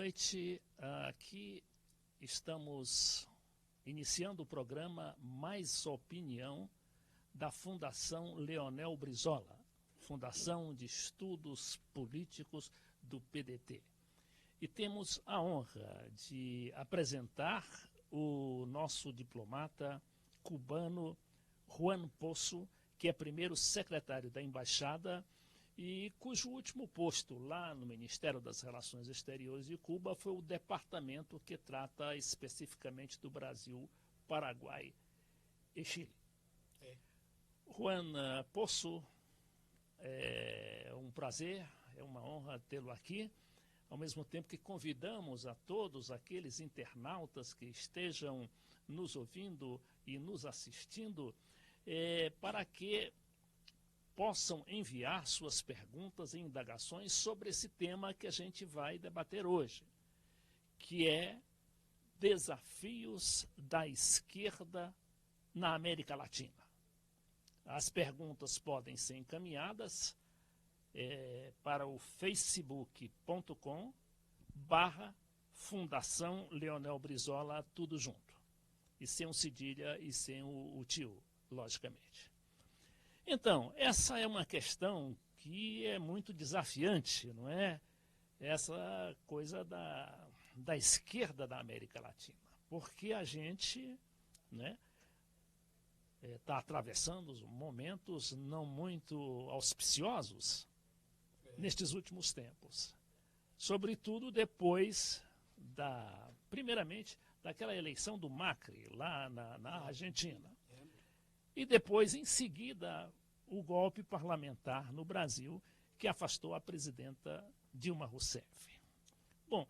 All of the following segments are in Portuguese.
noite. Aqui estamos iniciando o programa Mais Opinião da Fundação Leonel Brizola, Fundação de Estudos Políticos do PDT. E temos a honra de apresentar o nosso diplomata cubano Juan Pozo, que é primeiro secretário da Embaixada e cujo último posto lá no Ministério das Relações Exteriores de Cuba foi o departamento que trata especificamente do Brasil, Paraguai e Chile. Juan Pozo, é um prazer, é uma honra tê-lo aqui, ao mesmo tempo que convidamos a todos aqueles internautas que estejam nos ouvindo e nos assistindo para que possam enviar suas perguntas e indagações sobre esse tema que a gente vai debater hoje, que é desafios da esquerda na América Latina. As perguntas podem ser encaminhadas para o facebook.com/Fundação Leonel Brizola, tudo junto. E sem o cedilha e sem o tio, logicamente. Então, essa é uma questão que é muito desafiante, não é? Essa coisa da esquerda da América Latina. Porque a gente está atravessando momentos não muito auspiciosos nestes últimos tempos. Sobretudo depois primeiramente, daquela eleição do Macri lá na Argentina. E depois, em seguida, o golpe parlamentar no Brasil, que afastou a presidenta Dilma Rousseff. Bom,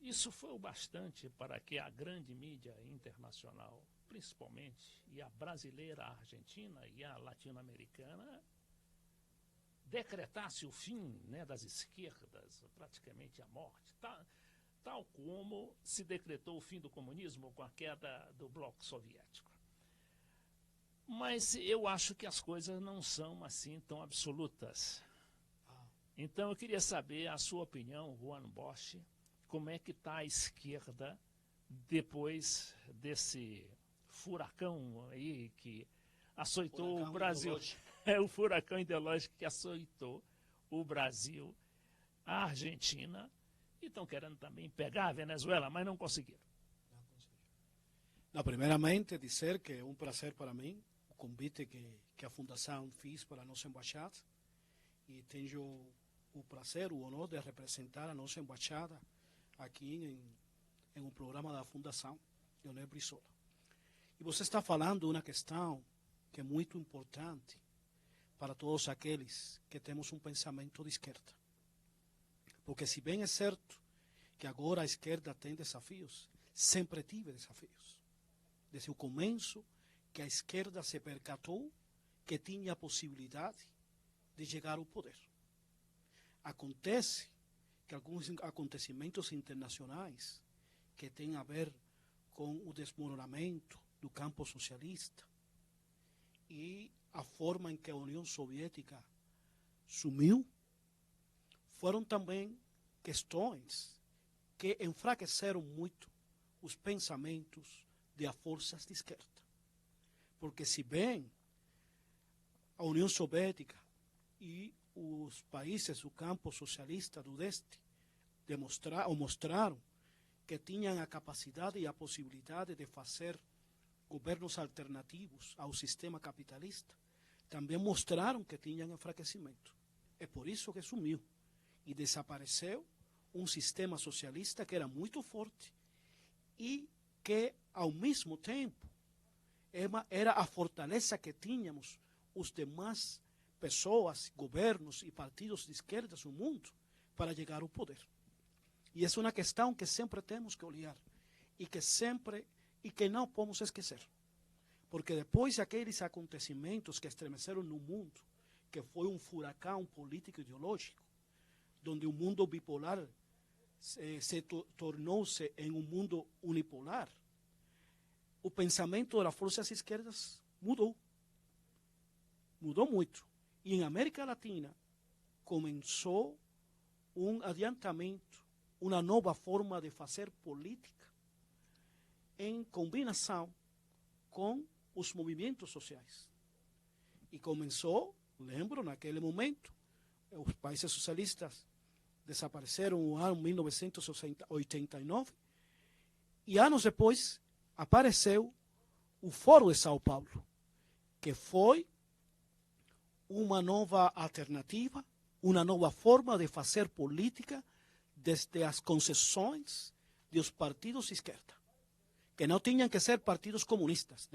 isso foi o bastante para que a grande mídia internacional, principalmente, e a brasileira, a argentina e a latino-americana, decretasse o fim das esquerdas, praticamente a morte, tal como se decretou o fim do comunismo com a queda do bloco soviético. Mas eu acho que as coisas não são assim tão absolutas. Então eu queria saber a sua opinião, Juan Bosch, como é que está a esquerda depois desse furacão aí que açoitou o Brasil. É o furacão ideológico que açoitou o Brasil, a Argentina, e estão querendo também pegar a Venezuela, mas não conseguiram. Não, primeiramente, dizer que é um prazer para mim o convite que a Fundação fez para a nossa embaixada e tenho o prazer, o honor de representar a nossa embaixada aqui em um programa da Fundação Leonel Brizola. E você está falando de uma questão que é muito importante para todos aqueles que temos um pensamento de esquerda. Porque se bem é certo que agora a esquerda tem desafios, sempre tive desafios. Desde o começo que a esquerda se percatou que tinha a possibilidade de chegar ao poder. Acontece que alguns acontecimentos internacionais que têm a ver com o desmoronamento do campo socialista e a forma em que a União Soviética sumiu, foram também questões que enfraqueceram muito os pensamentos das forças de esquerda. Porque se bem a União Soviética e os países do campo socialista do leste mostraram que tinham a capacidade e a possibilidade de fazer governos alternativos ao sistema capitalista, também mostraram que tinham enfraquecimento. É por isso que sumiu e desapareceu um sistema socialista que era muito forte e que, ao mesmo tempo, era a fortaleza que tínhamos os demais pessoas, governos e partidos de esquerda no mundo para chegar ao poder. E essa é uma questão que sempre temos que olhar e que não podemos esquecer. Porque depois daqueles acontecimentos que estremeceram no mundo, que foi um furacão político ideológico, onde o mundo bipolar tornou-se em um mundo unipolar, o pensamento das forças esquerdas mudou. Mudou muito. E em América Latina começou um adiantamento uma nova forma de fazer política em combinação com os movimentos sociais. E começou, lembro, naquele momento, os países socialistas desapareceram no ano 1989, e anos depois apareceu o Fórum de São Paulo, que foi uma nova alternativa, uma nova forma de fazer política desde as concessões dos partidos de esquerda, que não tinham que ser partidos comunistas,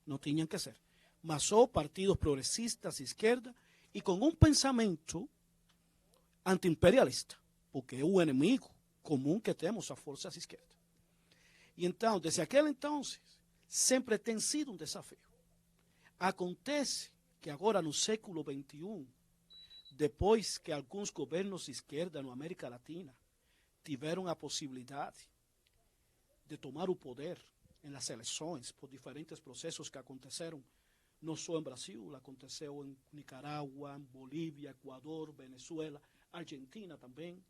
não tinham que ser, mas só partidos progressistas de esquerda e com um pensamento anti-imperialista, porque é o inimigo comum que temos as forças de esquerda. E então, desde aquele então, sempre tem sido um desafio. Acontece que agora no século XXI, depois que alguns governos de esquerda na América Latina tiveram a possibilidade de tomar o poder nas eleições por diferentes processos que aconteceram, não só em Brasil, aconteceu em Nicarágua, Bolívia, Equador, Venezuela, Argentina também,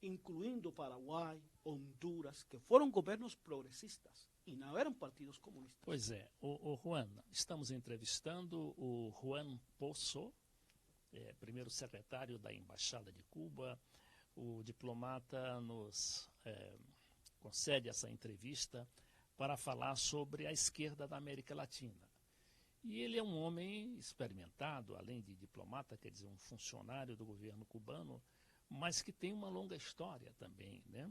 incluindo Paraguai, Honduras, que foram governos progressistas e não eram partidos comunistas. Pois é, o Juan, estamos entrevistando o Juan Pozo, primeiro secretário da Embaixada de Cuba. O diplomata nos concede essa entrevista para falar sobre a esquerda da América Latina. E ele é um homem experimentado, além de diplomata, quer dizer, um funcionário do governo cubano, mas que tem uma longa história também, né?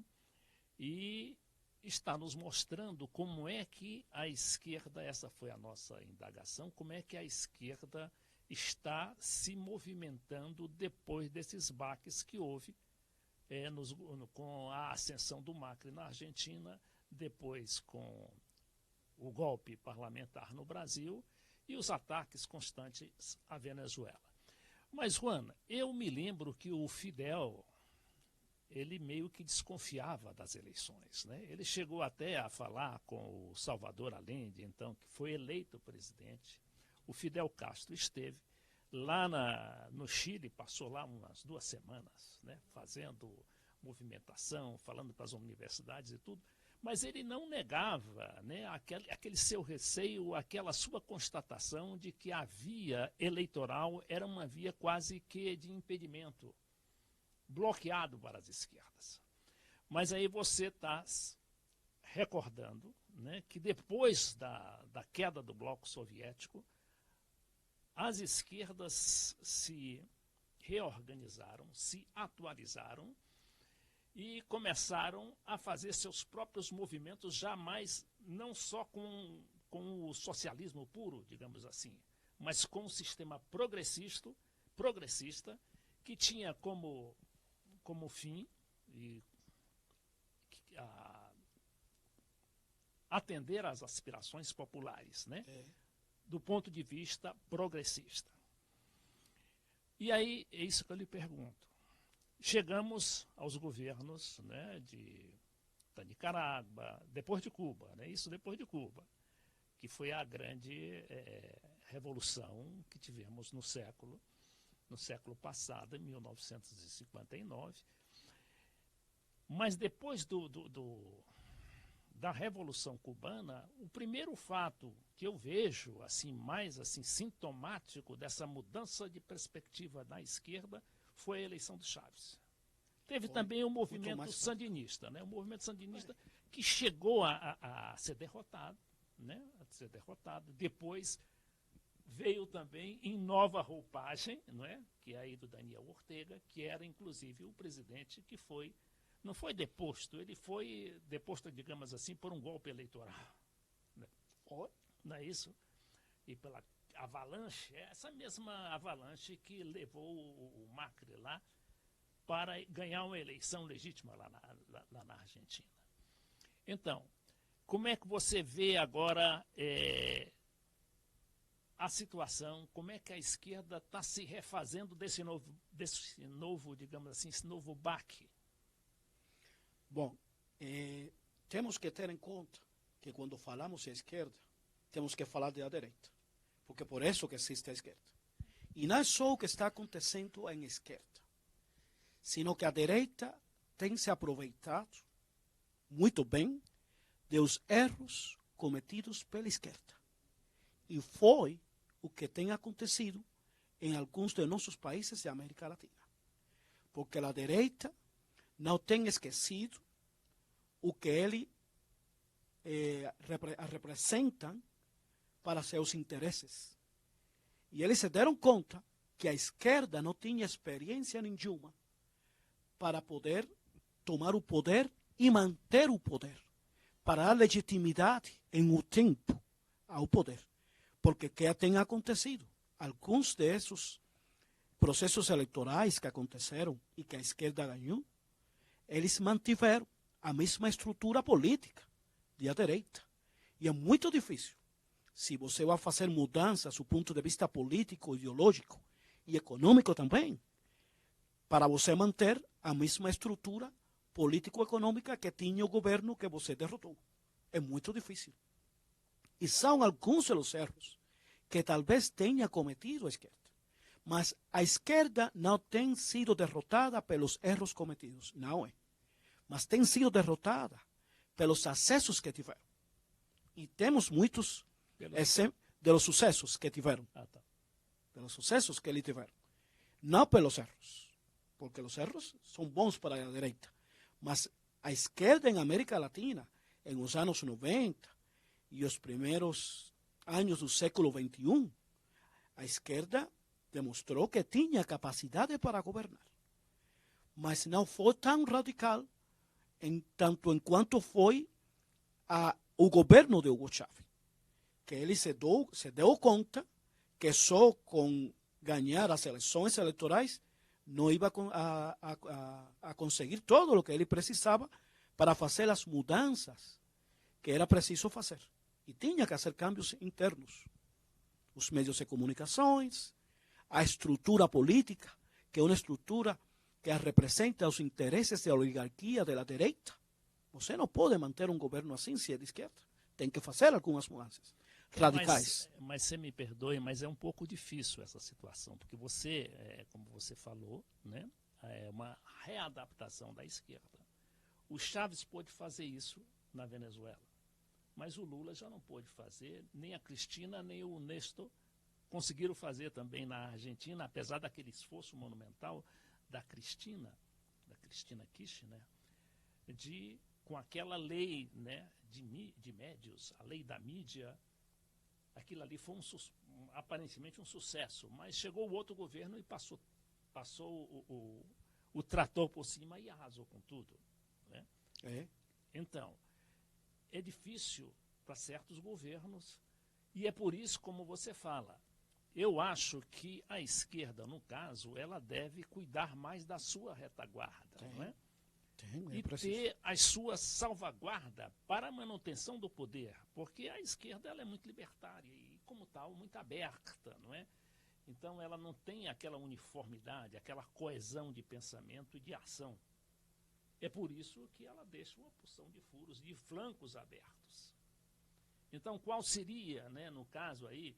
E está nos mostrando como é que a esquerda, essa foi a nossa indagação, como é que a esquerda está se movimentando depois desses baques que houve com a ascensão do Macri na Argentina, depois com o golpe parlamentar no Brasil e os ataques constantes à Venezuela. Mas, Juan, eu me lembro que o Fidel, ele meio que desconfiava das eleições, né? Ele chegou até a falar com o Salvador Allende, então, que foi eleito presidente. O Fidel Castro esteve lá no Chile, passou lá umas 2 semanas, né, fazendo movimentação, falando para as universidades e tudo, mas ele não negava, né, aquele seu receio, aquela sua constatação de que a via eleitoral era uma via quase que de impedimento, bloqueado para as esquerdas. Mas aí você está recordando, né, que depois da queda do bloco soviético, as esquerdas se reorganizaram, se atualizaram e começaram a fazer seus próprios movimentos, jamais não só com o socialismo puro, digamos assim, mas com o sistema progressista que tinha como fim atender às aspirações populares, né? Do ponto de vista progressista. E aí, é isso que eu lhe pergunto. Chegamos aos governos, né, da Nicarágua, depois de Cuba, né, isso depois de Cuba, que foi a grande revolução que tivemos no século passado, em 1959. Mas depois da Revolução Cubana, o primeiro fato que eu vejo assim mais assim sintomático dessa mudança de perspectiva da esquerda foi a eleição do Chávez. Teve também o movimento sandinista, né? O movimento sandinista que chegou a ser derrotado, né? A ser derrotado. Depois veio também em nova roupagem, não é? Que é aí do Daniel Ortega, que era inclusive o presidente que não foi deposto, ele foi deposto, digamos assim, por um golpe eleitoral. Não é isso? E pela avalanche, essa mesma avalanche que levou o Macri lá para ganhar uma eleição legítima lá na Argentina. Então, como é que você vê agora a situação, como é que a esquerda está se refazendo desse novo, digamos assim, esse novo baque? Bom, temos que ter em conta que quando falamos de esquerda, temos que falar da direita, porque por isso que existe a esquerda. E não é só o que está acontecendo em esquerda, sino que a direita têm se aproveitado muito bem dos erros cometidos pela esquerda. E foi o que tem acontecido em alguns de nossos países da América Latina. Porque a direita não tem esquecido o que ele representam para seus interesses. E eles se deram conta que a esquerda não tinha experiência nenhuma para poder tomar o poder e manter o poder, para dar legitimidade em um tempo ao poder. Porque o que tem acontecido? Alguns desses processos eleitorais que aconteceram e que a esquerda ganhou, eles mantiveram a mesma estrutura política da direita. E é muito difícil, se você vai fazer mudanças do ponto de vista político, ideológico e econômico também, para você manter a mesma estrutura político-econômica que tinha o governo que você derrotou. É muito difícil. E são alguns dos erros que talvez tenha cometido a esquerda. Mas a esquerda não tem sido derrotada pelos erros cometidos, não é. Mas tem sido derrotada pelos acessos que tiveram. E temos muitos dos sucessos que tiveram. Pelos sucessos que eles tiveram. Não pelos erros. Porque os erros são bons para a direita. Mas a esquerda em América Latina, em os anos 90 e os primeiros anos do século XXI, a esquerda demonstrou que tinha capacidade para governar. Mas não foi tão radical tanto enquanto foi o governo de Hugo Chávez, que ele se deu conta que só com ganhar as eleições eleitorais não ia a conseguir todo o que ele precisava para fazer as mudanças que era preciso fazer. E tinha que fazer cambios internos. Os meios de comunicações, a estrutura política, que é uma estrutura que representa os interesses da oligarquia da direita. Você não pode manter um governo assim se é de esquerda. Tem que fazer algumas mudanças radicais. Mas você me perdoe, mas é um pouco difícil essa situação, porque você, como você falou, né, é uma readaptação da esquerda. O Chávez pôde fazer isso na Venezuela, mas o Lula já não pôde fazer, nem a Cristina, nem o Néstor conseguiram fazer também na Argentina, apesar daquele esforço monumental da Cristina Kirchner, com aquela lei, né, de médios, a lei da mídia. Aquilo ali foi aparentemente um sucesso, mas chegou o outro governo e passou o trator por cima e arrasou com tudo. Né? Então, é difícil para certos governos e é por isso, como você fala, eu acho que a esquerda, no caso, ela deve cuidar mais da sua retaguarda, não é? E ter as suas salvaguardas para a manutenção do poder, porque a esquerda ela é muito libertária e, como tal, muito aberta, não é? Então, ela não tem aquela uniformidade, aquela coesão de pensamento e de ação. É por isso que ela deixa uma porção de furos, de flancos abertos. Então, qual seria, né, no caso aí,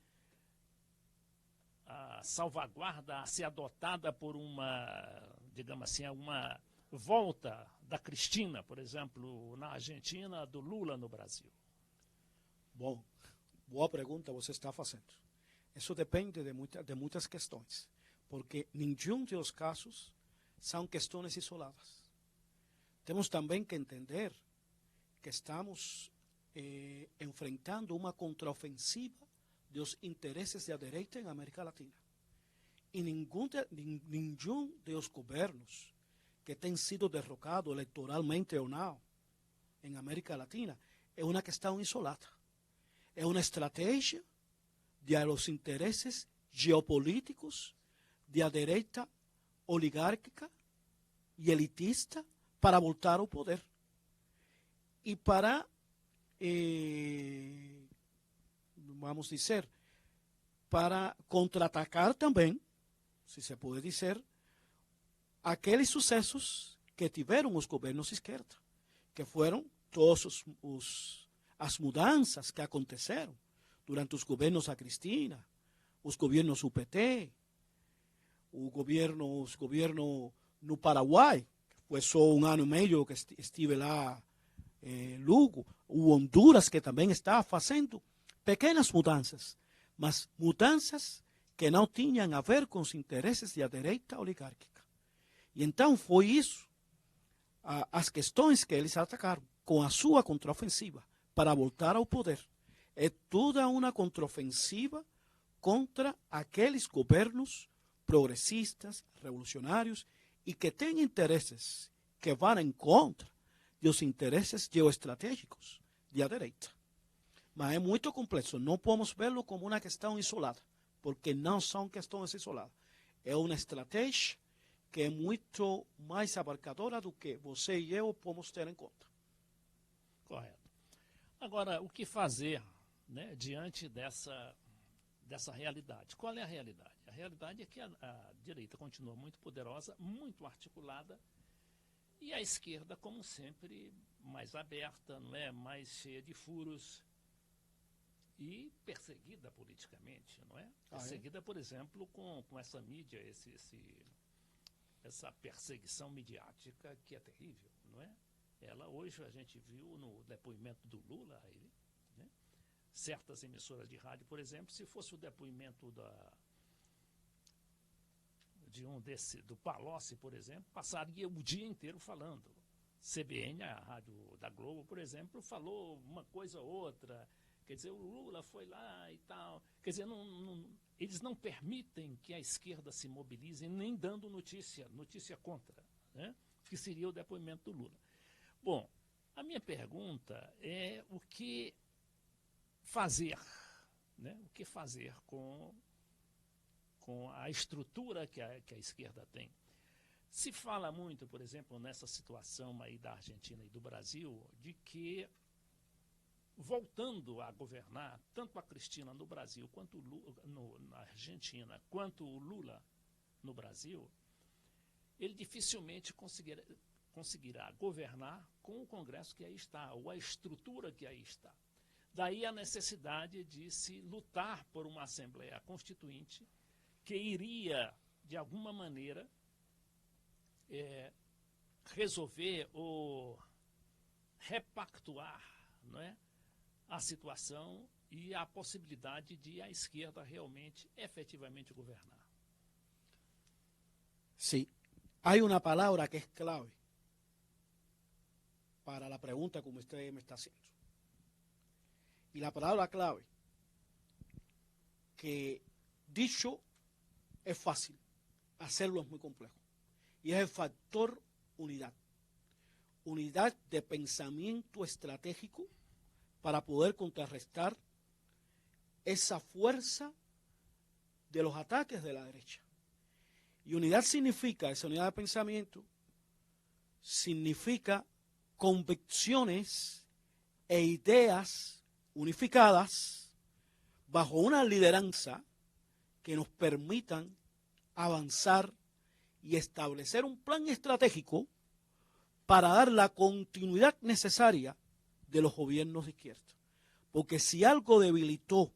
a salvaguarda a ser adotada por uma, digamos assim, uma volta da Cristina, por exemplo, na Argentina, do Lula no Brasil? Bom, boa pergunta você está fazendo. Isso depende de muitas questões, porque nenhum dos casos são questões isoladas. Temos também que entender que estamos enfrentando uma contraofensiva dos interesses da direita em América Latina. E nenhum dos governos que tem sido derrocado eleitoralmente ou não em América Latina é uma questão isolada. É uma estratégia de los interesses geopolíticos da direita oligárquica e elitista para voltar ao poder. E para, vamos dizer, para contra-atacar também, se se pode dizer, aqueles sucessos que tiveram os governos de esquerda, que foram todas as mudanças que aconteceram durante os governos da Cristina, os governos do PT, os governos no Paraguai, pues só um ano e meio que estive lá Lugo, o Honduras que também está fazendo pequenas mudanças, mas mudanças que não tinham a ver com os interesses da direita oligárquica. E então foi isso, as questões que eles atacaram com a sua contraofensiva para voltar ao poder. É toda uma contraofensiva contra aqueles governos progressistas, revolucionários e que têm interesses que vão em contra dos interesses geoestratégicos da direita. Mas é muito complexo, não podemos vê-lo como uma questão isolada, porque não são questões isoladas. É uma estratégia que é muito mais abarcadora do que você e eu podemos ter em conta. Correto. Agora, o que fazer, né, diante dessa realidade? Qual é a realidade? A realidade é que a direita continua muito poderosa, muito articulada, e a esquerda, como sempre, mais aberta, não é? Mais cheia de furos e perseguida politicamente, não é? Perseguida, por exemplo, com essa mídia, essa perseguição midiática que é terrível, não é? Ela hoje a gente viu no depoimento do Lula, né? Certas emissoras de rádio, por exemplo, se fosse o depoimento do Palocci, por exemplo, passaria o dia inteiro falando. CBN, a rádio da Globo, por exemplo, falou uma coisa ou outra. Quer dizer, o Lula foi lá e tal. Quer dizer, eles não permitem que a esquerda se mobilize, nem dando notícia contra, né? Que seria o depoimento do Lula. Bom, a minha pergunta é o que fazer, né? O que fazer com a estrutura que a esquerda tem. Se fala muito, por exemplo, nessa situação aí da Argentina e do Brasil, de que, voltando a governar, tanto a Cristina no Brasil, quanto o Lula, na Argentina, quanto o Lula no Brasil, ele dificilmente conseguirá governar com o Congresso que aí está, ou a estrutura que aí está. Daí a necessidade de se lutar por uma Assembleia Constituinte que iria, de alguma maneira, resolver ou repactuar, não é, a situação e a possibilidade de a esquerda realmente, efetivamente governar. Sí, hay una palabra que es clave para la pregunta como usted me está haciendo. Y la palabra clave, que dicho es fácil, hacerlo es muy complejo. Y es el factor unidad. Unidad de pensamiento estratégico para poder contrarrestar esa fuerza de los ataques de la derecha. Y unidad significa, esa unidad de pensamiento, significa convicciones e ideas unificadas bajo una lideranza que nos permitan avanzar y establecer un plan estratégico para dar la continuidad necesaria de los gobiernos de izquierda. Porque si algo debilitó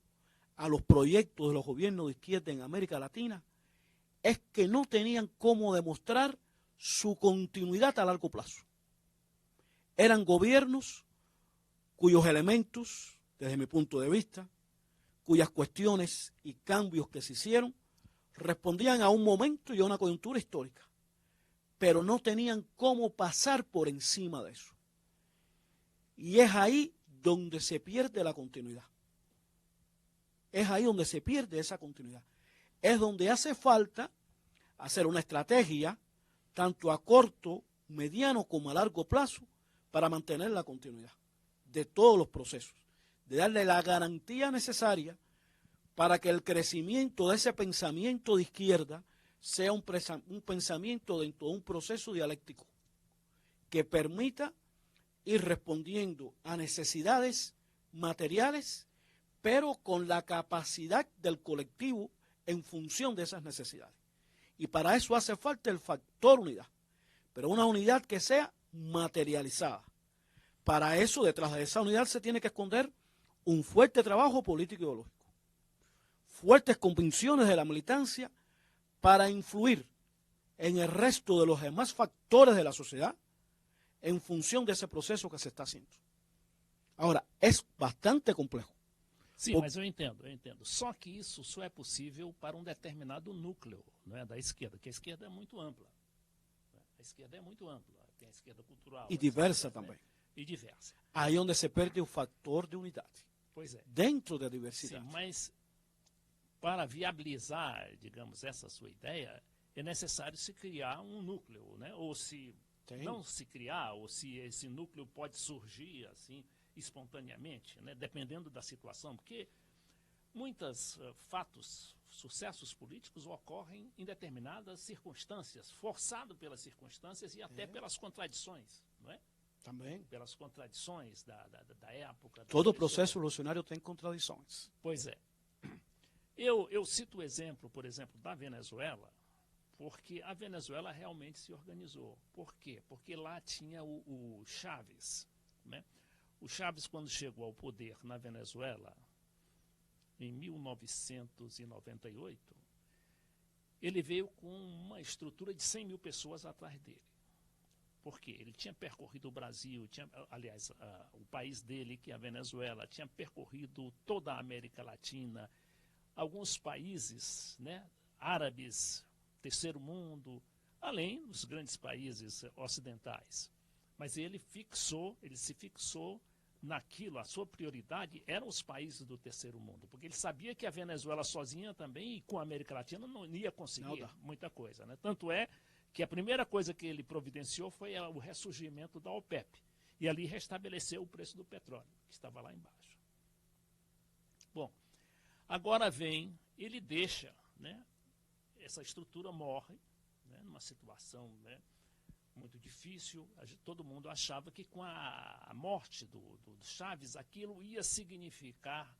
a los proyectos de los gobiernos de izquierda en América Latina, es que no tenían cómo demostrar su continuidad a largo plazo. Eran gobiernos cuyos elementos, desde mi punto de vista, cuyas cuestiones y cambios que se hicieron, respondían a un momento y a una coyuntura histórica, pero no tenían cómo pasar por encima de eso. Y es ahí donde se pierde la continuidad. Es ahí donde se pierde esa continuidad. Es donde hace falta hacer una estrategia, tanto a corto, mediano como a largo plazo, para mantener la continuidad de todos los procesos, de darle la garantía necesaria para que el crecimiento de ese pensamiento de izquierda sea un pensamiento dentro de un proceso dialéctico que permita ir respondiendo a necesidades materiales, pero con la capacidad del colectivo en función de esas necesidades. Y para eso hace falta el factor unidad, pero una unidad que sea materializada. Para eso, detrás de esa unidad se tiene que esconder un fuerte trabajo político ideológico, fuertes convicciones de la militancia para influir en el resto de los demás factores de la sociedad en función de ese proceso que se está haciendo. Ahora, es bastante complejo. Sim, mas eu entendo. Só que isso só é possível para um determinado núcleo, né, da esquerda, que a esquerda é muito ampla. Né? A esquerda é muito ampla. Tem a esquerda cultural. E diversa também. Né? E diversa. Aí onde se perde o fator de unidade. Pois é. Dentro da diversidade. Sim, mas para viabilizar, digamos, essa sua ideia, é necessário se criar um núcleo, né? Ou se não se criar, ou se esse núcleo pode surgir assim espontaneamente, né? Dependendo da situação, porque muitos fatos, sucessos políticos ocorrem em determinadas circunstâncias, forçado pelas circunstâncias e até pelas contradições, não é? Também. Pelas contradições da época. Todo processo revolucionário tem contradições. Pois é. Eu cito o exemplo, por exemplo, da Venezuela, porque a Venezuela realmente se organizou. Por quê? Porque lá tinha o Chávez, né? O Chávez, quando chegou ao poder na Venezuela, em 1998, ele veio com uma estrutura de 100 mil pessoas atrás dele. Por quê? Ele tinha percorrido o Brasil, o país dele, que é a Venezuela, tinha percorrido toda a América Latina, alguns países, né, árabes, terceiro mundo, além dos grandes países ocidentais. Mas ele se fixou naquilo, a sua prioridade eram os países do terceiro mundo, porque ele sabia que a Venezuela sozinha também, e com a América Latina, não ia conseguir muita coisa, né? Tanto é que a primeira coisa que ele providenciou foi o ressurgimento da OPEP, e ali restabeleceu o preço do petróleo, que estava lá embaixo. Bom, agora ele deixa, né, essa estrutura morre, né, numa situação, né, muito difícil. Todo mundo achava que com a morte do Chávez, aquilo ia significar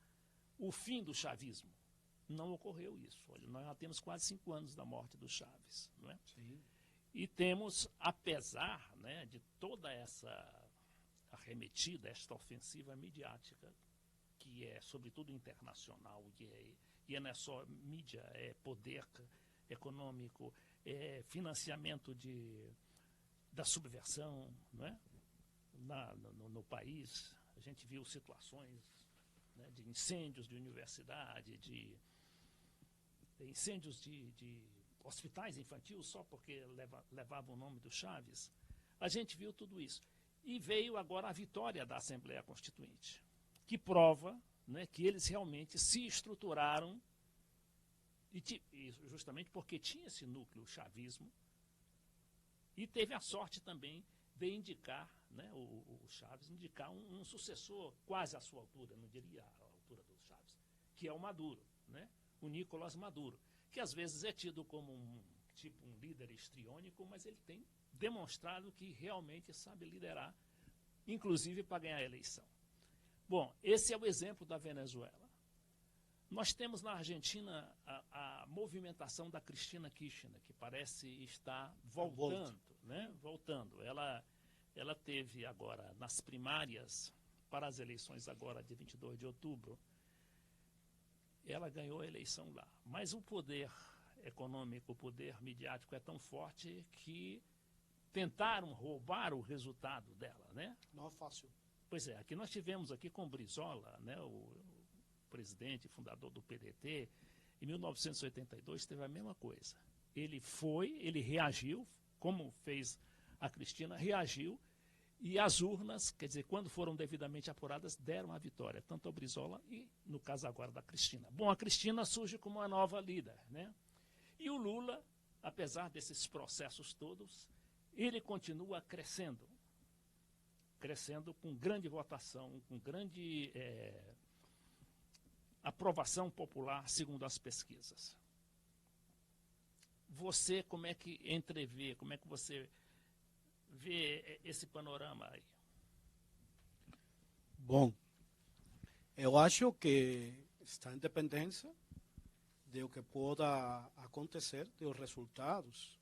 o fim do chavismo. Não ocorreu isso. Olha, nós já temos quase 5 anos da morte do Chávez, não é? Sim. E temos, apesar, né, de toda essa arremetida, esta ofensiva midiática, que é sobretudo internacional, e não é só mídia, é poder econômico, é financiamento da subversão, não é? No país. A gente viu situações, né, de incêndios de universidade, de incêndios de hospitais infantis, só porque levavam o nome do Chávez. A gente viu tudo isso. E veio agora a vitória da Assembleia Constituinte, que prova, né, que eles realmente se estruturaram, e justamente porque tinha esse núcleo, o chavismo, e teve a sorte também de indicar, né, o Chávez, indicar um sucessor quase à sua altura, não diria à altura do Chávez, que é o Maduro, né, o Nicolás Maduro, que às vezes é tido como um líder histriônico, mas ele tem demonstrado que realmente sabe liderar, inclusive para ganhar a eleição. Bom, esse é o exemplo da Venezuela. Nós temos na Argentina a movimentação da Cristina Kirchner, que parece estar voltando, né? Voltando. Ela teve agora, nas primárias, para as eleições agora de 22 de outubro, ela ganhou a eleição lá. Mas o poder econômico, o poder midiático é tão forte que tentaram roubar o resultado dela, né? Não é fácil. Pois é, aqui nós tivemos aqui com Brizola, né, o presidente, fundador do PDT, em 1982 teve a mesma coisa. Ele reagiu, como fez a Cristina, reagiu, e as urnas, quer dizer, quando foram devidamente apuradas, deram a vitória, tanto ao Brizola e, no caso agora, da Cristina. Bom, a Cristina surge como uma nova líder, né? E o Lula, apesar desses processos todos, ele continua crescendo com grande votação, com grande aprovação popular, segundo as pesquisas. Você, como é que entrevê, como é que você vê esse panorama aí? Bom, eu acho que está em dependência do que possa acontecer, dos resultados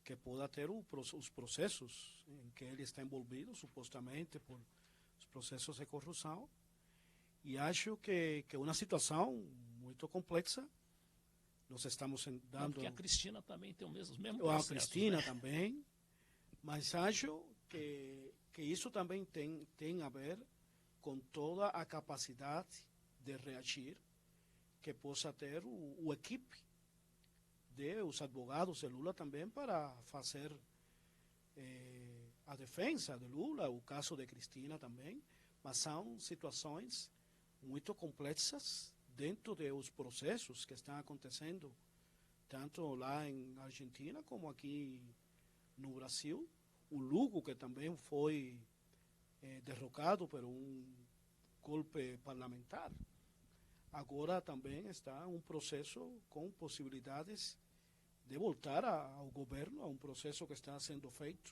que possa ter os processos em que ele está envolvido, supostamente por os processos de corrupção. E acho que é uma situação muito complexa nós estamos Não, dando... porque a Cristina também tem o mesmo A processo, Cristina né? também, mas acho que isso também tem a ver com toda a capacidade de reagir que possa ter o equipe os advogados de Lula também para fazer a defesa de Lula, o caso de Cristina também, mas são situações muito complexas dentro dos processos que estão acontecendo, tanto lá em Argentina como aqui no Brasil. O Lugo, que também foi derrocado por um golpe parlamentar, agora também está um processo com possibilidades de voltar ao governo, a um processo que está sendo feito.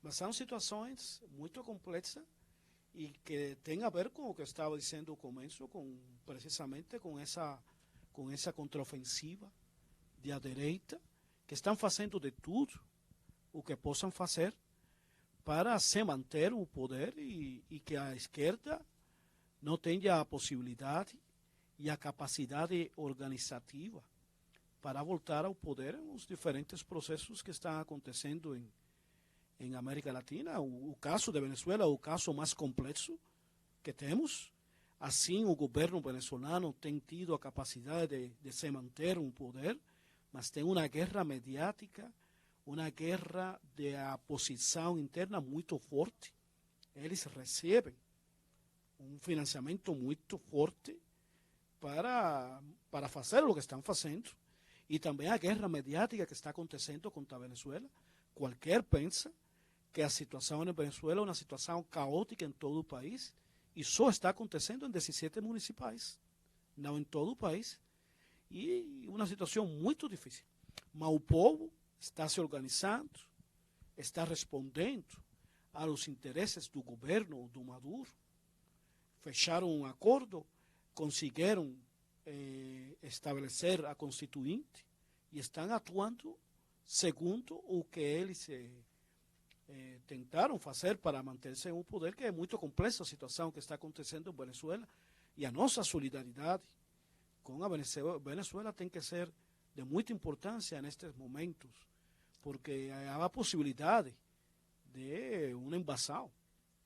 Mas são situações muito complexas e que tem a ver com o que eu estava dizendo no começo, precisamente com essa contraofensiva da direita, que estão fazendo de tudo o que possam fazer para se manter o poder e que a esquerda não tenha a possibilidade e a capacidade organizativa para voltar ao poder nos diferentes processos que estão acontecendo em América Latina. O caso de Venezuela é o caso mais complexo que temos. Assim, o governo venezuelano tem tido a capacidade de se manter um poder, mas tem uma guerra mediática, uma guerra de oposição interna muito forte. Eles recebem um financiamento muito forte para fazer o que estão fazendo. E também a guerra mediática que está acontecendo contra a Venezuela. Qualquer pensa que a situação na Venezuela é uma situação caótica em todo o país e só está acontecendo em 17 municipais, não em todo o país. E uma situação muito difícil. Mas o povo está se organizando, está respondendo aos interesses do governo do Maduro, fecharam um acordo, conseguiram estabelecer a Constituinte e estão atuando segundo o que eles tentaram fazer para manter-se em um poder, que é muito complexa a situação que está acontecendo em Venezuela, e a nossa solidariedade com a Venezuela tem que ser de muita importância nestes momentos, porque há a possibilidade de uma invasão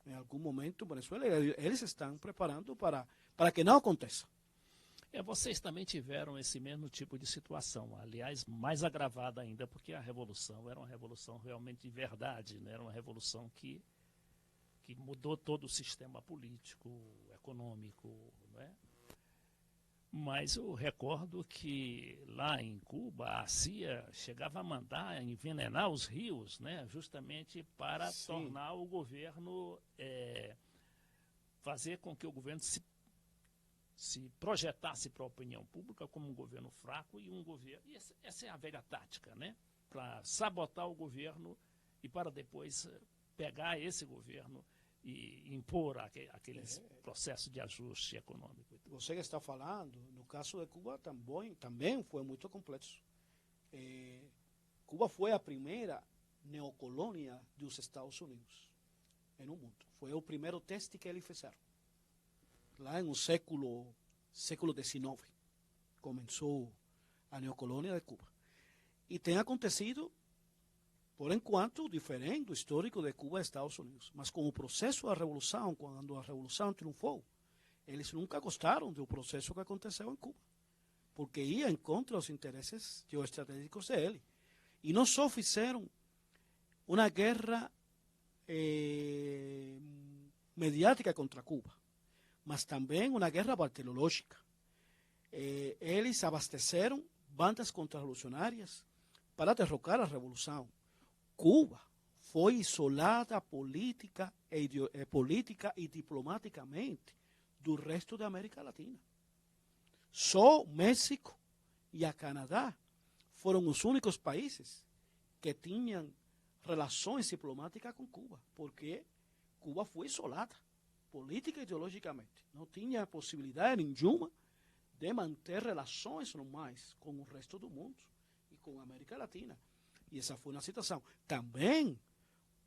em algum momento em Venezuela, e eles estão preparando para que não aconteça. Vocês também tiveram esse mesmo tipo de situação, aliás, mais agravada ainda, porque a revolução era uma revolução realmente de verdade, né? Era uma revolução que mudou todo o sistema político, econômico, né? Mas eu recordo que lá em Cuba a CIA chegava a mandar envenenar os rios, né? Justamente para Sim. tornar o governo, fazer com que o governo se projetasse para a opinião pública como um governo fraco e um governo... essa é a velha tática, né? Para sabotar o governo e para depois pegar esse governo e impor aqueles processos de ajuste econômico. Você que está falando, no caso de Cuba também foi muito complexo. Cuba foi a primeira neocolônia dos Estados Unidos no mundo. Foi o primeiro teste que eles fizeram. Lá no século XIX, começou a neocolônia de Cuba. E tem acontecido, por enquanto, diferente do histórico de Cuba e Estados Unidos. Mas com o processo da Revolução, quando a Revolução triunfou, eles nunca gostaram do processo que aconteceu em Cuba, porque ia contra os interesses geoestratégicos dele. E não só fizeram uma guerra mediática contra Cuba, mas também uma guerra bacteriológica. Eles abasteceram bandas contra-revolucionárias para derrocar a revolução. Cuba foi isolada política e diplomaticamente do resto da América Latina. Só México e a Canadá foram os únicos países que tinham relações diplomáticas com Cuba, porque Cuba foi isolada política e ideologicamente. Não tinha possibilidade nenhuma de manter relações normais com o resto do mundo e com a América Latina. E essa foi uma situação. Também,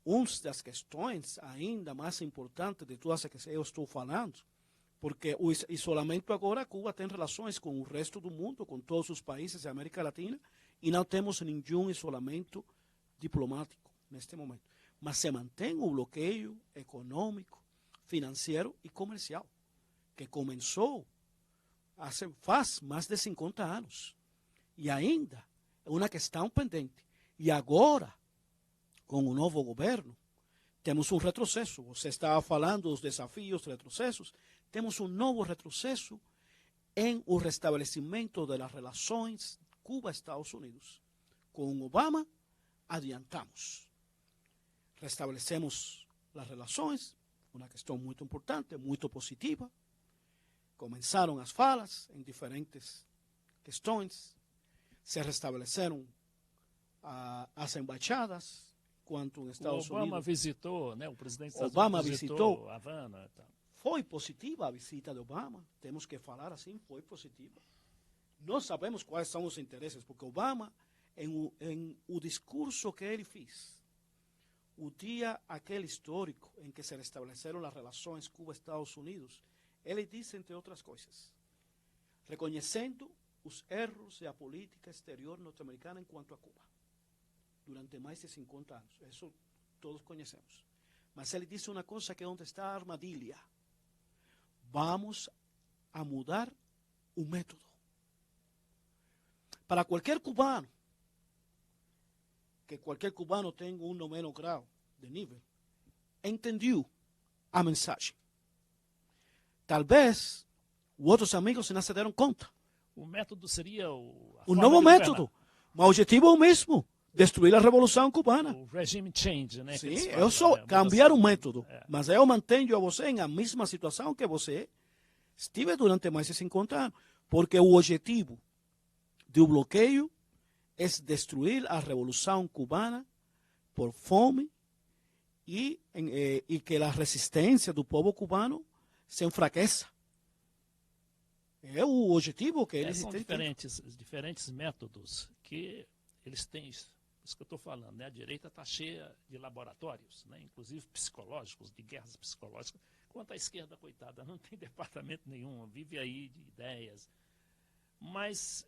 uma das questões ainda mais importantes de todas as que eu estou falando, Porque o isolamento agora, Cuba tem relações com o resto do mundo, com todos os países da América Latina, e não temos nenhum isolamento diplomático neste momento. Mas se mantém o bloqueio econômico, financeiro e comercial, que começou faz mais de 50 anos. E ainda é uma questão pendente. E agora, com o novo governo, temos um retrocesso. Você estava falando dos desafios, retrocessos. Temos um novo retrocesso em o restabelecimento das relações Cuba-Estados Unidos. Com Obama, adiantamos. Restabelecemos as relações, uma questão muito importante, muito positiva. Começaram as falas em diferentes questões, se restabeleceram as embaixadas, quanto nos Estados Unidos. O Obama visitou, né? O presidente dos Estados Obama Unidos visitou Havana. Tá. Foi positiva a visita de Obama, temos que falar assim, foi positiva. Não sabemos quais são os interesses, porque Obama, em o discurso que ele fez, o dia aquele histórico em que se restabeleceram as relações Cuba-Estados Unidos, ele disse, entre outras coisas, reconhecendo os erros da política exterior norte-americana em quanto a Cuba, durante mais de 50 anos. Isso todos conhecemos. Mas ele disse uma coisa que é onde está a armadilha. Vamos a mudar o método. Para qualquer cubano, que qualquer cubano tenha um ou menos grau de nível, entendeu a mensagem. Talvez outros amigos não se deram conta. O método seria o novo método. Mas o objetivo é o mesmo. Destruir a Revolução Cubana. O regime change, né? Sim, eu só cambiar o método. Mas eu mantenho a você na mesma situação que você estive durante mais de 50 anos. Porque o objetivo do bloqueio é destruir a Revolução Cubana por fome e que a resistência do povo cubano se enfraqueça. É o objetivo que eles são diferentes métodos que eles têm. Isso que eu estou falando, né? A direita está cheia de laboratórios, né? Inclusive psicológicos, de guerras psicológicas. Quanto à esquerda, coitada, não tem departamento nenhum, vive aí de ideias. Mas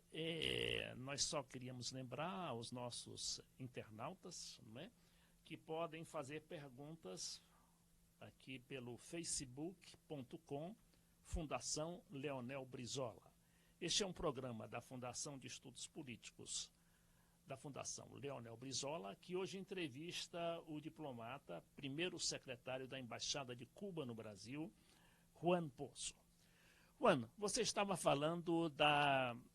nós só queríamos lembrar aos nossos internautas, né, que podem fazer perguntas aqui pelo facebook.com Fundação Leonel Brizola. Este é um programa da Fundação de Estudos Políticos da Fundação Leonel Brizola, que hoje entrevista o diplomata, primeiro secretário da Embaixada de Cuba no Brasil, Juan Pozo. Juan, você estava falando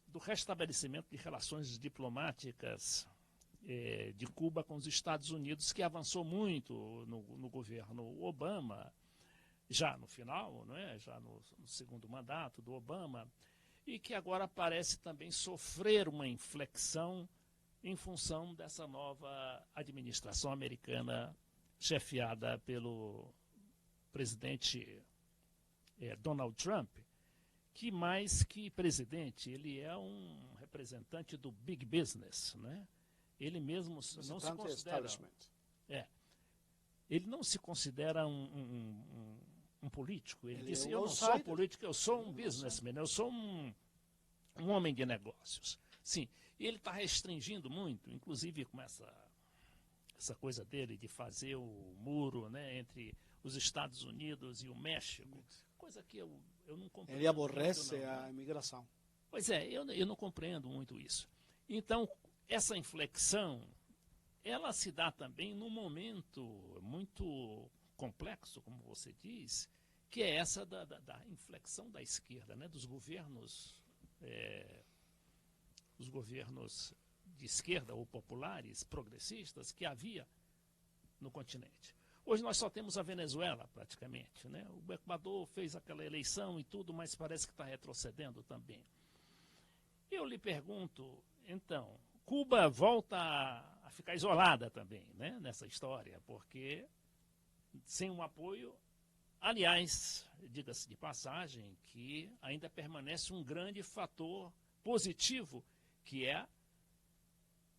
do restabelecimento de relações diplomáticas de Cuba com os Estados Unidos, que avançou muito no governo Obama, já no final, não é? Já no segundo mandato do Obama, e que agora parece também sofrer uma inflexão em função dessa nova administração americana chefiada pelo presidente Donald Trump, que mais que presidente, ele é um representante do big business, né? Ele mesmo não se considera... ele não se considera um político. Ele disse, eu não sou político, eu sou um businessman, eu sou um homem de negócios. Sim, e ele está restringindo muito, inclusive com essa coisa dele de fazer o muro, né, entre os Estados Unidos e o México, coisa que eu não compreendo. Ele aborrece muito, a imigração. Pois é, eu não compreendo muito isso. Então, essa inflexão, ela se dá também num momento muito complexo, como você diz, que é essa da inflexão da esquerda, né, dos governos de esquerda ou populares, progressistas, que havia no continente. Hoje nós só temos a Venezuela, praticamente, né? O Equador fez aquela eleição e tudo, mas parece que está retrocedendo também. Eu lhe pergunto, então, Cuba volta a ficar isolada também, né, nessa história, porque sem um apoio, aliás, diga-se de passagem, que ainda permanece um grande fator positivo, que é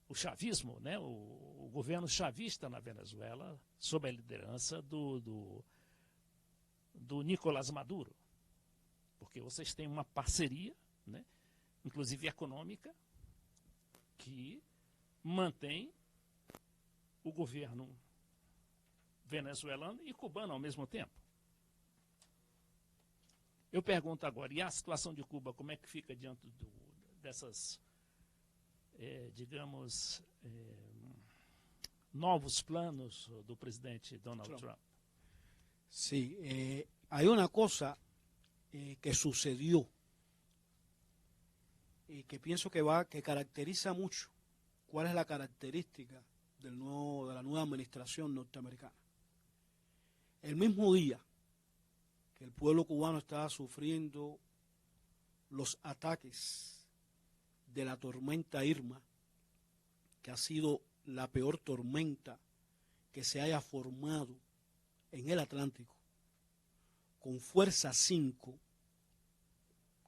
o chavismo, né? O governo chavista na Venezuela, sob a liderança do Nicolás Maduro. porque vocês têm uma parceria, né, inclusive econômica, que mantém o governo venezuelano e cubano ao mesmo tempo. Eu pergunto agora, e a situação de Cuba, como é que fica diante dessas, digamos, novos planos do presidente Donald Trump? Sí, hay una cosa que sucedió y que pienso que caracteriza mucho cuál es la característica de la nueva administración norteamericana. El mismo día que el pueblo cubano estaba sufriendo los ataques de la tormenta Irma, que ha sido la peor tormenta que se haya formado en el Atlántico, con fuerza 5,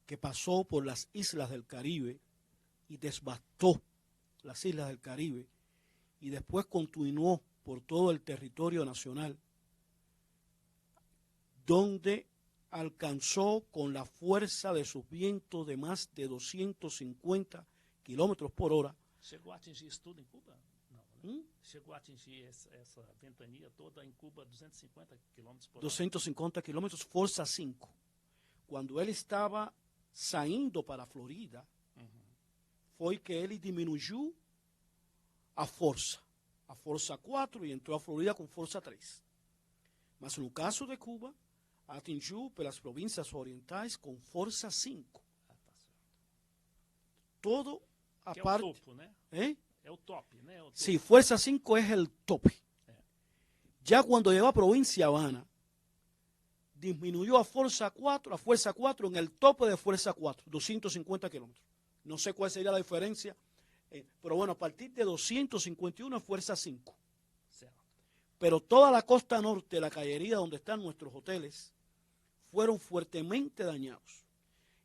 que pasó por las islas del Caribe y devastó las islas del Caribe, y después continuó por todo el territorio nacional, donde alcanzó con la fuerza de sus vientos de más de 250 kilómetros por hora. ¿Llegó a atingir isso tudo em Cuba? Não, né? Chegou a atingir essa ventania toda em Cuba, 250 kilómetros por hora? 250 kilómetros, fuerza 5. Cuando él estaba saindo para a Florida, foi que ele diminuiu a força 4 e entrou a Florida com força 3. Mas no caso de Cuba, atingiu pelas províncias orientais com força 5. Todo a que parte... É o topo, né? É o top, né? Sí, fuerza 5 es el tope. Ya cuando llegó a provincia Habana, disminuyó a fuerza 4 en el tope de fuerza 4, 250 kilómetros. No sé cuál sería la diferencia, pero bueno, a partir de 251 fuerza 5. Pero toda la costa norte, la callería donde están nuestros hoteles, fueron fuertemente dañados.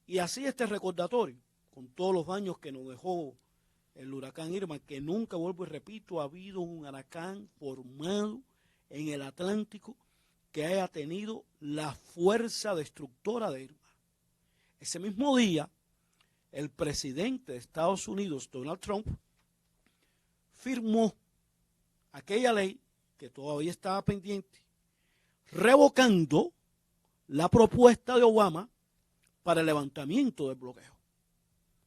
Y así este recordatorio, con todos los daños que nos dejó el huracán Irma, que nunca, vuelvo y repito, ha habido un huracán formado en el Atlántico que haya tenido la fuerza destructora de Irma. Ese mismo día, el presidente de Estados Unidos, Donald Trump, firmó aquella ley que todavía estaba pendiente, revocando la propuesta de Obama para el levantamiento del bloqueo.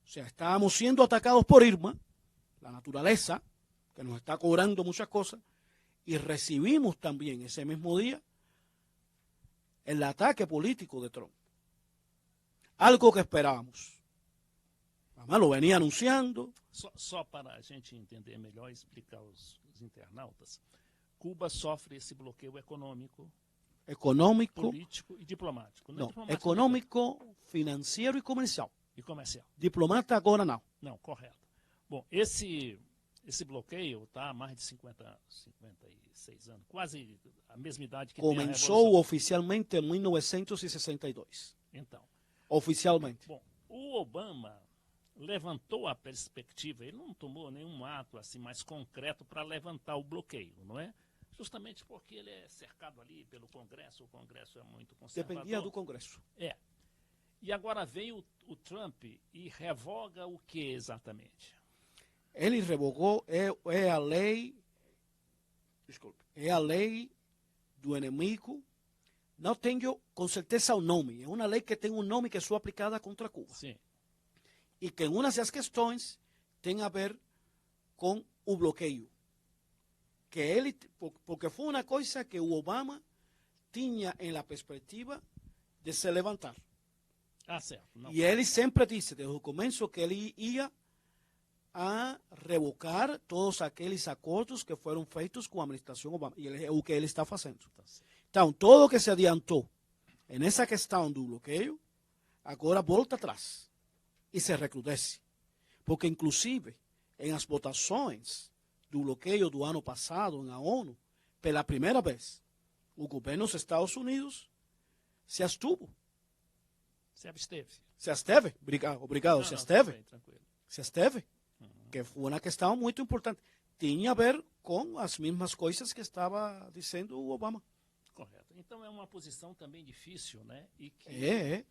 O sea, estábamos siendo atacados por Irma, la naturaleza, que nos está cobrando muchas cosas, y recibimos también ese mismo día el ataque político de Trump. Algo que esperábamos. Además, lo venía anunciando. Só para a gente entender melhor e explicar aos internautas, Cuba sofre esse bloqueio econômico, político e diplomático. Não, econômico, financeiro e comercial. E comercial. Diplomata agora não. Não, correto. Bom, esse bloqueio está há mais de 56 anos, quase a mesma idade que começou oficialmente em 1962. Então. Oficialmente. Bom, o Obama levantou a perspectiva, ele não tomou nenhum ato assim mais concreto para levantar o bloqueio, não é? Justamente porque ele é cercado ali pelo Congresso, o Congresso é muito conservador. Dependia do Congresso. É. E agora vem o Trump e revoga o que exatamente? Ele revogou é a lei, desculpe, é a lei do inimigo. Não tenho com certeza o nome. É uma lei que tem um nome que é só aplicada contra Cuba. Sim. E que uma das questões tem a ver com o bloqueio. Que ele, porque foi uma coisa que o Obama tinha em la perspectiva de se levantar. Ah, certo. Não. E ele sempre disse, desde o começo, que ele ia a revocar todos aqueles acordos que foram feitos com a administração Obama. E é o que ele está fazendo. Então, todo o que se adiantou nessa questão do bloqueio, agora volta atrás e se recrudesce. Porque, inclusive, em as votações do bloqueio do ano passado na ONU, pela primeira vez, o governo dos Estados Unidos se abstuvo. Se absteve. Se absteve, obrigado, não, se absteve. Bem, tranquilo. Se absteve, que foi uma questão muito importante. Tinha a ver com as mesmas coisas que estava dizendo o Obama. Correto. Então é uma posição também difícil, né? E que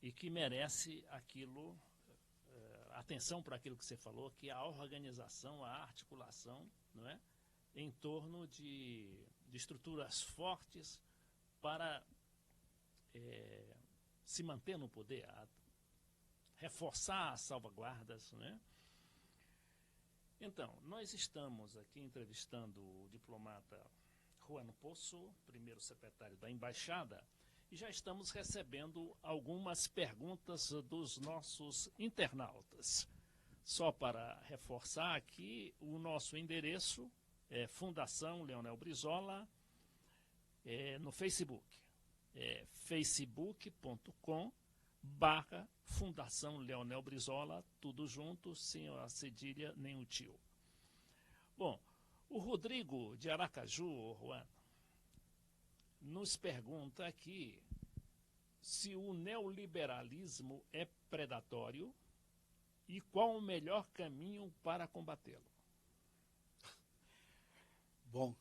e que merece aquilo, atenção para aquilo que você falou, que é a organização, a articulação, não é? Em torno de estruturas fortes para se manter no poder, reforçar as salvaguardas, não é? Então, nós estamos aqui entrevistando o diplomata Juan Poço, primeiro secretário da Embaixada, e já estamos recebendo algumas perguntas dos nossos internautas. Só para reforçar aqui, o nosso endereço é Fundação Leonel Brizola, no Facebook. É facebook.com/Fundação Leonel Brizola, tudo junto, sem a cedilha nem o tio. Bom, o Rodrigo de Aracaju, Juan, nos pergunta aqui se o neoliberalismo é predatório e qual o melhor caminho para combatê-lo. Bom,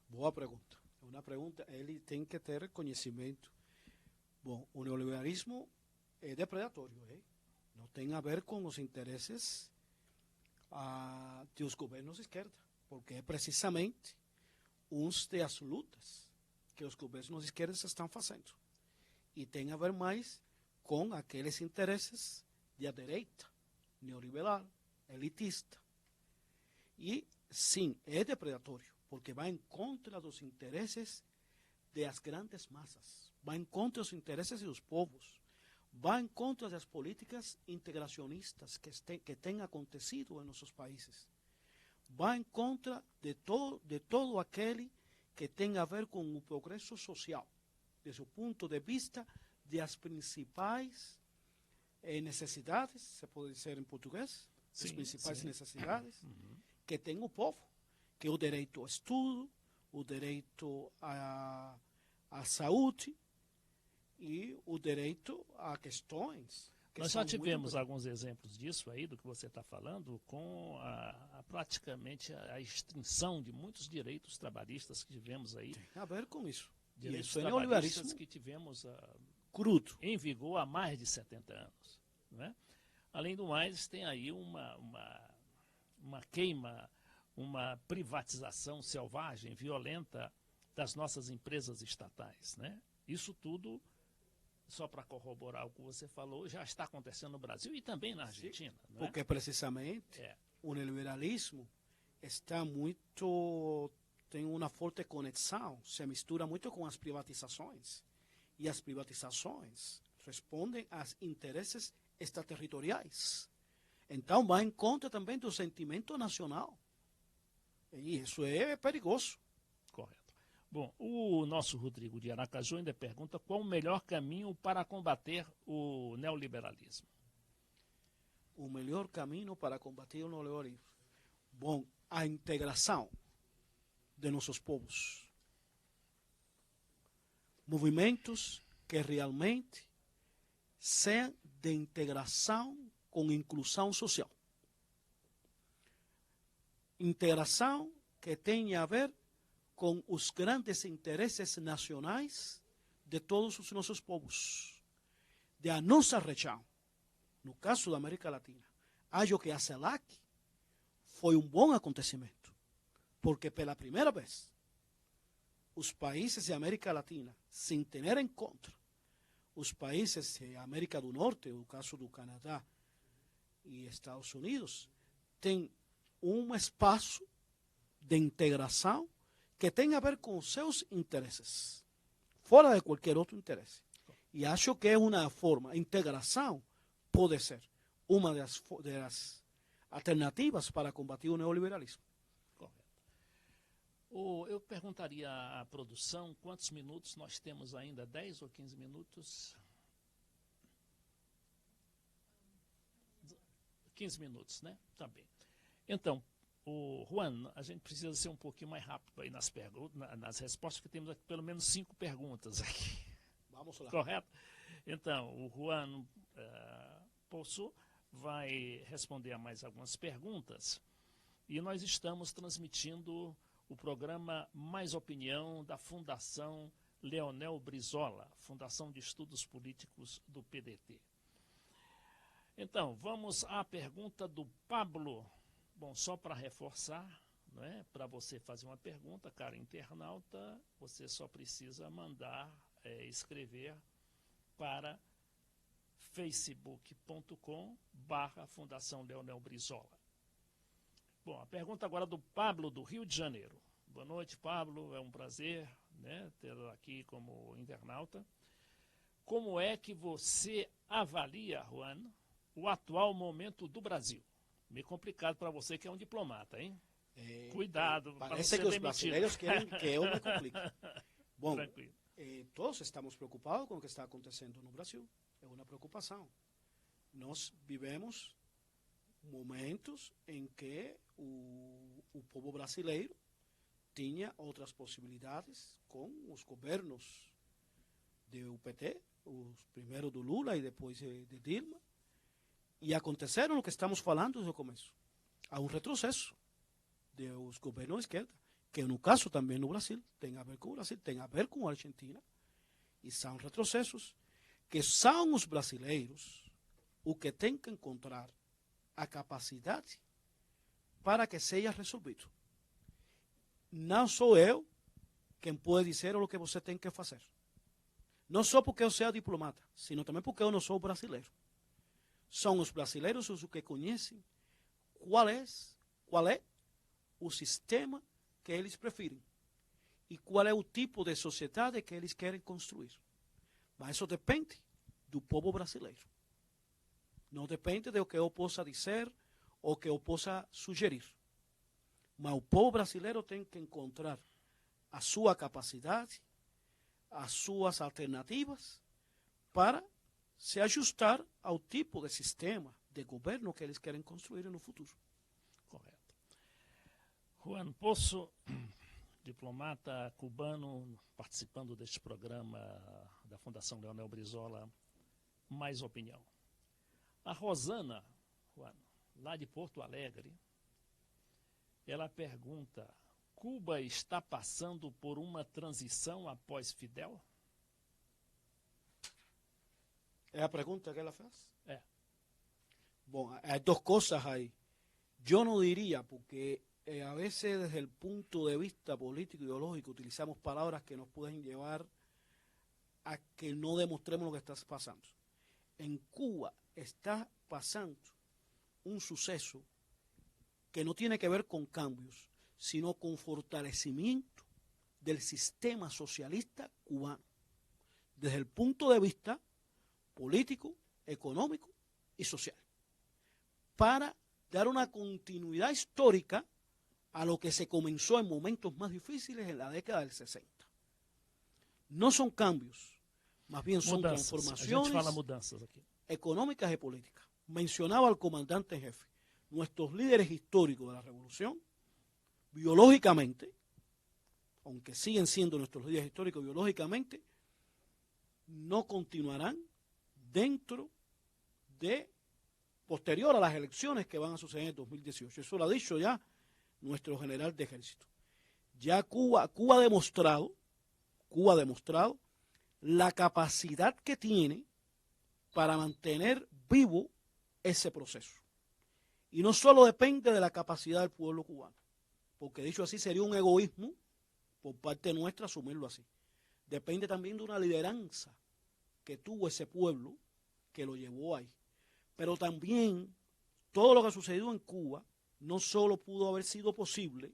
boa pergunta. É uma pergunta, ele tem que ter conhecimento. Bom, o neoliberalismo é depredatório, não tem a ver com os interesses dos governos de esquerda, porque é precisamente uns das lutas que os governos de esquerda estão fazendo. E tem a ver mais com aqueles interesses da direita, neoliberal, elitista. E, sim, é depredatório, porque vai em contra dos interesses das grandes massas, vai em contra dos interesses dos povos, vai em contra das políticas integracionistas que têm acontecido em nossos países, vai em contra de todo aquele que tem a ver com o progresso social, desde o ponto de vista das principais necessidades, se pode dizer em português, as principais necessidades que tem o povo, que é o direito ao estudo, o direito à saúde e o direito a questões. Nós já tivemos alguns exemplos disso aí, do que você está falando, com praticamente a extinção de muitos direitos trabalhistas que tivemos aí. Tem a ver com isso. Direitos isso é trabalhistas neoliberalismo que tivemos crudo. em vigor há mais de 70 anos. Não é? Além do mais, tem aí uma queima, uma privatização selvagem, violenta das nossas empresas estatais. Né? Isso tudo, só para corroborar o que você falou, já está acontecendo no Brasil e também na Argentina. Não é? Porque precisamente o neoliberalismo está muito, tem uma forte conexão, se mistura muito com as privatizações. E as privatizações respondem aos interesses extraterritoriais. Então vai em conta também do sentimento nacional. E isso é perigoso. Correto. Bom, o nosso Rodrigo de Aracaju ainda pergunta qual o melhor caminho para combater o neoliberalismo. O melhor caminho para combater o neoliberalismo? Bom, a integração de nossos povos. Movimentos que realmente sejam de integração com inclusão social. Integração que tenha a ver com os grandes interesses nacionais de todos os nossos povos, da nossa região. No caso da América Latina, acho que a CELAC foi um bom acontecimento, porque pela primeira vez, os países da América Latina, sem ter em conta os países da América do Norte, o caso do Canadá e Estados Unidos, têm um espaço de integração que tem a ver com seus interesses, fora de qualquer outro interesse. E acho que é uma forma, integração pode ser uma das alternativas para combater o neoliberalismo. Correto. Eu perguntaria à produção quantos minutos nós temos ainda, 10 ou 15 minutos? 15 minutos, né? Tá bem. Então, Juan, a gente precisa ser um pouquinho mais rápido aí nas respostas, porque temos aqui pelo menos 5 perguntas aqui. Vamos lá. Correto? Então, o Juan Poço vai responder a mais algumas perguntas e nós estamos transmitindo o programa Mais Opinião da Fundação Leonel Brizola, Fundação de Estudos Políticos do PDT. Então, vamos à pergunta do Pablo. Bom, só para reforçar, né, para você fazer uma pergunta, cara internauta, você só precisa mandar, escrever para facebook.com/Fundação Leonel Brizola. Bom, a pergunta agora do Pablo, do Rio de Janeiro. Boa noite, Pablo, é um prazer, né, tê-lo aqui como internauta. Como é que você avalia, Juan, o atual momento do Brasil? Meio complicado para você que é um diplomata, hein? Cuidado. Parece que os brasileiros querem que eu me complique. Bom, todos estamos preocupados com o que está acontecendo no Brasil. É uma preocupação. Nós vivemos momentos em que o povo brasileiro tinha outras possibilidades com os governos do PT, os primeiro do Lula e depois de Dilma, e aconteceram o que estamos falando desde o começo. Há um retrocesso dos governos de esquerda, que no caso também no Brasil, tem a ver com o Brasil, tem a ver com a Argentina, e são retrocessos que são os brasileiros o que têm que encontrar a capacidade para que seja resolvido. Não sou eu quem pode dizer o que você tem que fazer. Não só porque eu seja diplomata, sino também porque eu não sou brasileiro. São os brasileiros os que conhecem qual é o sistema que eles preferem e qual é o tipo de sociedade que eles querem construir. Mas isso depende do povo brasileiro. Não depende do que eu possa dizer ou que eu possa sugerir. Mas o povo brasileiro tem que encontrar a sua capacidade, as suas alternativas para se ajustar ao tipo de sistema de governo que eles querem construir no futuro. Correto. Juan Poço, diplomata cubano, participando deste programa da Fundação Leonel Brizola, mais opinião. A Rosana, Juan, lá de Porto Alegre, ela pergunta: Cuba está passando por uma transição após Fidel? É a pergunta que ela fez? É. Bom, hay dos cosas ahí. Yo no diría, porque a veces desde el punto de vista político y ideológico utilizamos palabras que nos pueden llevar a que no demostremos lo que está pasando. En Cuba está pasando un suceso que no tiene que ver con cambios, sino con fortalecimiento del sistema socialista cubano, desde el punto de vista político, económico y social, para dar una continuidad histórica a lo que se comenzó en momentos más difíciles en la década del 60. No son cambios, más bien son transformaciones económicas y políticas. Mencionaba al comandante en jefe, nuestros líderes históricos de la revolución, biológicamente, aunque siguen siendo nuestros líderes históricos biológicamente, no continuarán dentro de, posterior a las elecciones que van a suceder en 2018. Eso lo ha dicho ya nuestro general de ejército. Ya Cuba ha demostrado la capacidad que tiene para mantener vivo ese proceso. Y no solo depende de la capacidad del pueblo cubano, porque dicho así sería un egoísmo por parte nuestra asumirlo así. Depende también de una lideranza que tuvo ese pueblo que lo llevó ahí. Pero también todo lo que ha sucedido en Cuba no solo pudo haber sido posible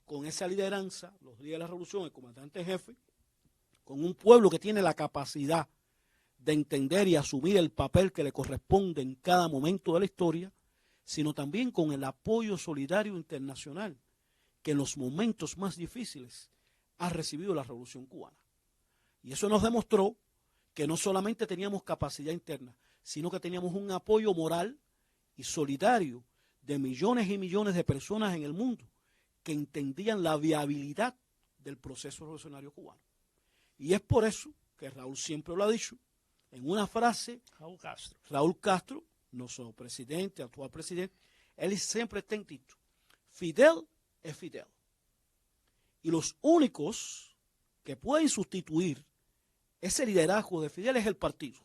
con esa lideranza, los días de la revolución, el comandante en jefe, con un pueblo que tiene la capacidad de entender y asumir el papel que le corresponde en cada momento de la historia, sino también con el apoyo solidario internacional que en los momentos más difíciles ha recibido la revolución cubana. Y eso nos demostró que no solamente teníamos capacidad interna, sino que teníamos un apoyo moral y solidario de millones y millones de personas en el mundo que entendían la viabilidad del proceso revolucionario cubano. Y es por eso que Raúl siempre lo ha dicho, en una frase, Raúl Castro, nuestro presidente, actual presidente, él siempre está dicho, Fidel es Fidel. Y los únicos que pueden sustituir ese liderazgo de Fidel es el partido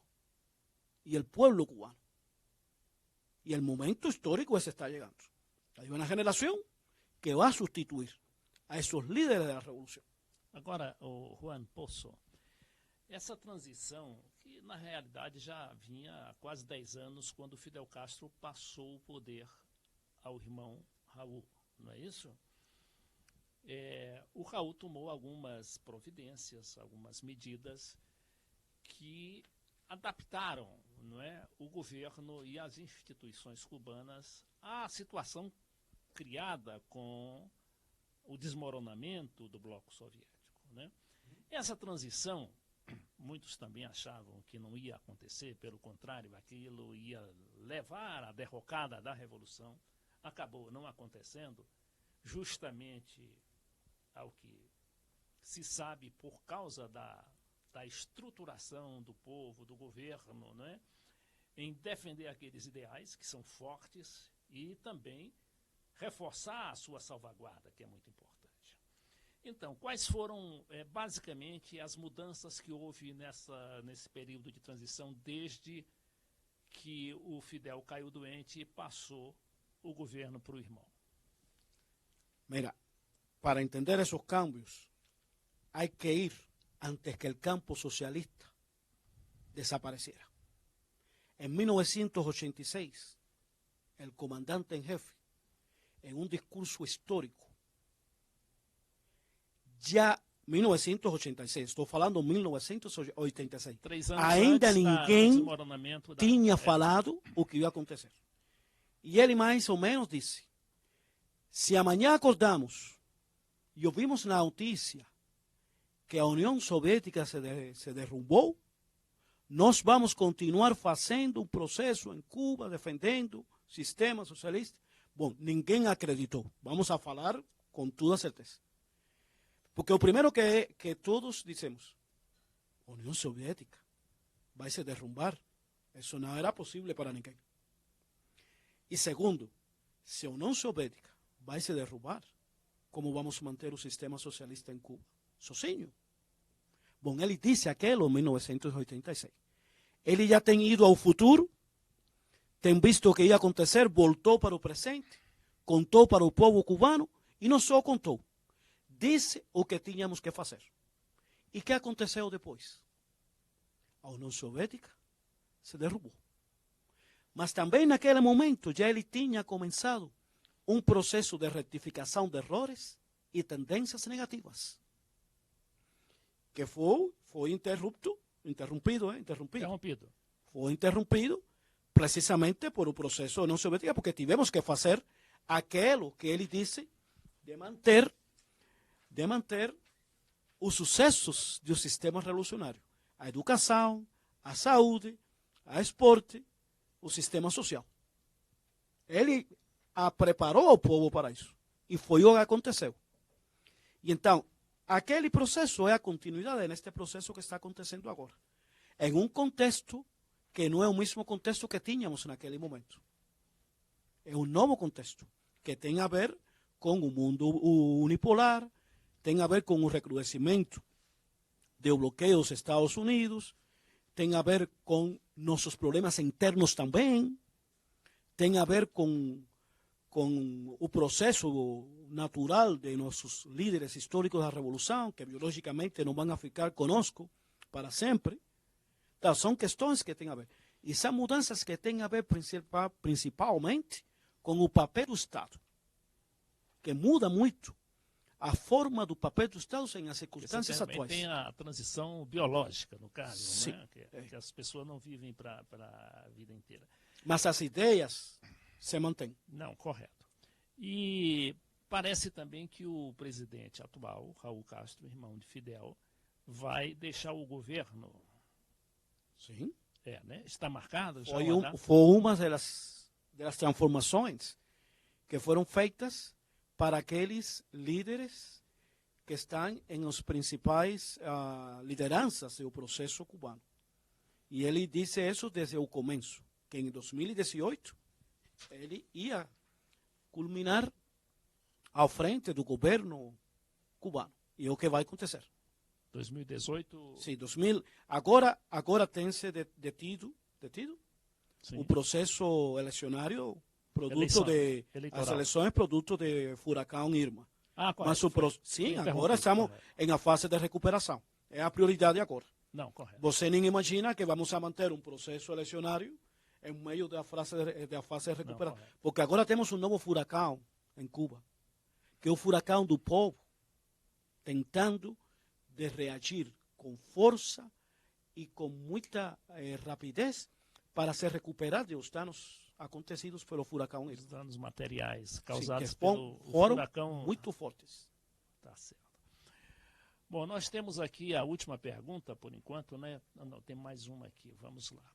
y el pueblo cubano. Y el momento histórico ese está llegando. Hay una generación que va a sustituir a esos líderes de la revolución. Agora, o Juan Poço, essa transição, que na realidade já vinha há quase 10 anos, quando Fidel Castro passou o poder ao irmão Raul, não é isso? O Raul tomou algumas providências, algumas medidas que adaptaram, não é, o governo e as instituições cubanas à situação criada com o desmoronamento do bloco soviético, né? Essa transição, muitos também achavam que não ia acontecer, pelo contrário, aquilo ia levar à derrocada da Revolução, acabou não acontecendo, justamente ao que se sabe por causa da estruturação do povo, do governo, né, em defender aqueles ideais que são fortes e também reforçar a sua salvaguarda, que é muito importante. Então, quais foram basicamente as mudanças que houve nesse período de transição desde que o Fidel caiu doente e passou o governo para o irmão? Mira, para entender esos cambios hay que ir antes que el campo socialista desapareciera. En 1986, el comandante en jefe, en un discurso histórico, ya 1986, estou falando 1986, 3 anos ainda antes ninguém do desmoronamento tinha falado o que ia acontecer. E ele mais ou menos disse, se amanhã acordamos e ouvimos na notícia que a União Soviética se derrubou, nós vamos continuar fazendo um processo em Cuba, defendendo o sistema socialista. Bom, ninguém acreditou. Vamos a falar com toda certeza. Porque o primeiro que todos dizemos, a União Soviética vai se derrumbar. Isso não era possível para ninguém. E segundo, se a União Soviética vai se derrubar, como vamos manter o sistema socialista em Cuba? Sozinho. Bom, ele disse aquilo em 1986. Ele já tem ido ao futuro, tem visto o que ia acontecer, voltou para o presente, contou para o povo cubano e não só contou, disse o que tínhamos que fazer. E o que aconteceu depois? A União Soviética se derrubou. Mas também naquele momento já ele tinha começado um processo de retificação de errores e tendências negativas, que foi interrompido. Foi interrompido precisamente por o processo da União Soviética, porque tivemos que fazer aquilo que ele disse de manter os sucessos do sistema revolucionário. A educação, a saúde, a esporte, o sistema social. Ele preparou o povo para isso. E foi o que aconteceu. E então, aquele processo é a continuidade neste processo que está acontecendo agora. Em um contexto que não é o mesmo contexto que tínhamos naquele momento. É um novo contexto que tem a ver com o mundo unipolar, tem a ver com o recrudescimento do bloqueio dos Estados Unidos, tem a ver com nossos problemas internos também, tem a ver com o processo natural de nossos líderes históricos da Revolução, que biologicamente não vão ficar conosco para sempre. Então, são questões que têm a ver. E são mudanças que têm a ver principalmente com o papel do Estado, que muda muito a forma do papel do Estado em as circunstâncias atuais. Tem a transição biológica, no caso, sim, né? Que as pessoas não vivem para a vida inteira. Mas as ideias se mantém. Não, correto. E parece também que o presidente atual, Raul Castro, irmão de Fidel, vai deixar o governo. Sim. Né? Está marcado? Já foi uma das transformações que foram feitas para aqueles líderes que estão em as principais lideranças do processo cubano. E ele disse isso desde o começo, que em 2018 ele ia culminar à frente do governo cubano. E é o que vai acontecer. 2018? Sim, 2000. Agora tem-se detido Sim. O processo elecionário, Eleição, as eleitoral. eleições, produto do furacão Irma. Ah, Mas correto. sim, Foi agora estamos correto. em a fase de recuperação. É a prioridade agora. Não, correto. Você nem imagina que vamos a manter um processo elecionário em meio da fase de recuperação. Não, Porque agora temos um novo furacão em Cuba, que é o furacão do povo, tentando de reagir com força e com muita rapidez para se recuperar dos danos acontecidos pelo furacão Irma. Os danos materiais Sim, causados que pelo foram furacão. muito fortes. Tá certo. Bom, nós temos aqui a última pergunta, por enquanto, né? Não, tem mais uma aqui, vamos lá.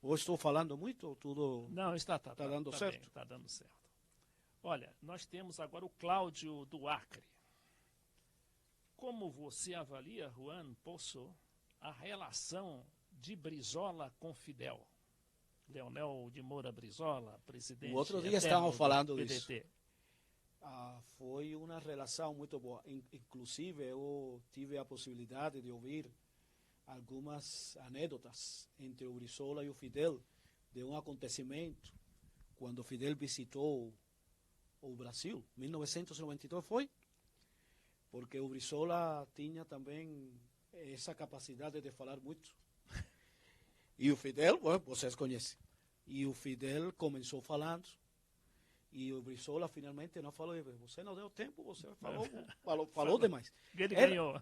Ou estou falando muito, ou tudo Não, está dando certo? Está dando certo. Olha, nós temos agora o Cláudio do Acre. Como você avalia, Juan Poço, a relação de Brizola com Fidel? Leonel de Moura Brizola, presidente. O outro dia eterno estávamos do falando PDT. disso. Foi uma relação muito boa. Inclusive, eu tive a possibilidade de ouvir algumas anedotas entre o Brizola e o Fidel de um acontecimento quando o Fidel visitou o Brasil, 1992 foi, porque o Brizola tinha também essa capacidade de falar muito. E o Fidel, bueno, vocês conhecem. E o Fidel começou falando. E o Brizola finalmente não falou. Você não deu tempo, você falou demais. Ele ganhou.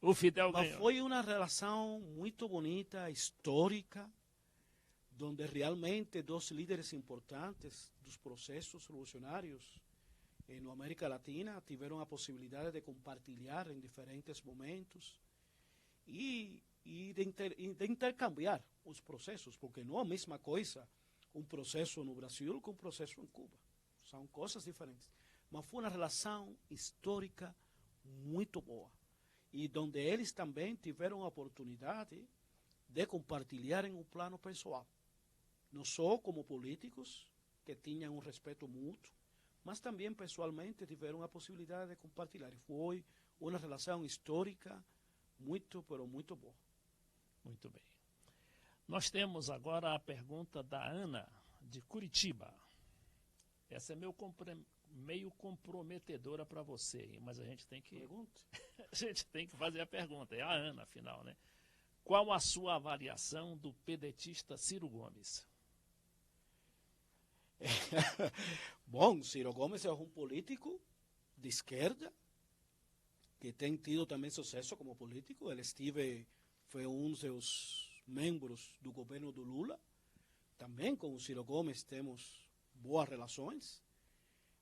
O Fidel Mas ganhou. foi uma relação muito bonita, histórica, onde realmente dois líderes importantes dos processos revolucionários na América Latina tiveram a possibilidade de compartilhar em diferentes momentos e de intercambiar os processos, porque não é a mesma coisa um processo no Brasil com um processo em Cuba. São coisas diferentes. Mas foi uma relação histórica muito boa. E onde eles também tiveram a oportunidade de compartilhar em um plano pessoal. Não só como políticos, que tinham um respeito mútuo, mas também pessoalmente tiveram a possibilidade de compartilhar. E foi uma relação histórica muito, pero muito boa. Muito bem. Nós temos agora a pergunta da Ana, de Curitiba. Essa é meio comprometedora para você, mas a gente tem que a gente tem que fazer a pergunta. É a Ana, afinal, né? Qual a sua avaliação do pedetista Ciro Gomes? Bom, Ciro Gomes é um político de esquerda que tem tido também sucesso como político. Ele foi um dos seus membros do governo do Lula. Também com o Ciro Gomes temos boas relações.